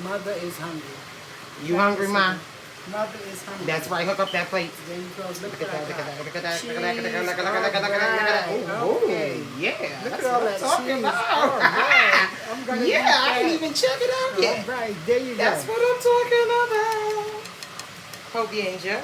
Mother is hungry. You hungry, Ma? Mother is hungry. That's right. Hook up that plate. There you go. Look Look at that. Look at that. Look at that. Cheese. Look at that. Look at that. Look at that. Look at that. Look at that. Oh, Okay. yeah. Look That's at all what that I'm talking cheese. about. All right. I'm gonna eat Yeah, I that. ain't even check it out yet. All right. There you go. That's what I'm talking about. Hope you enjoy.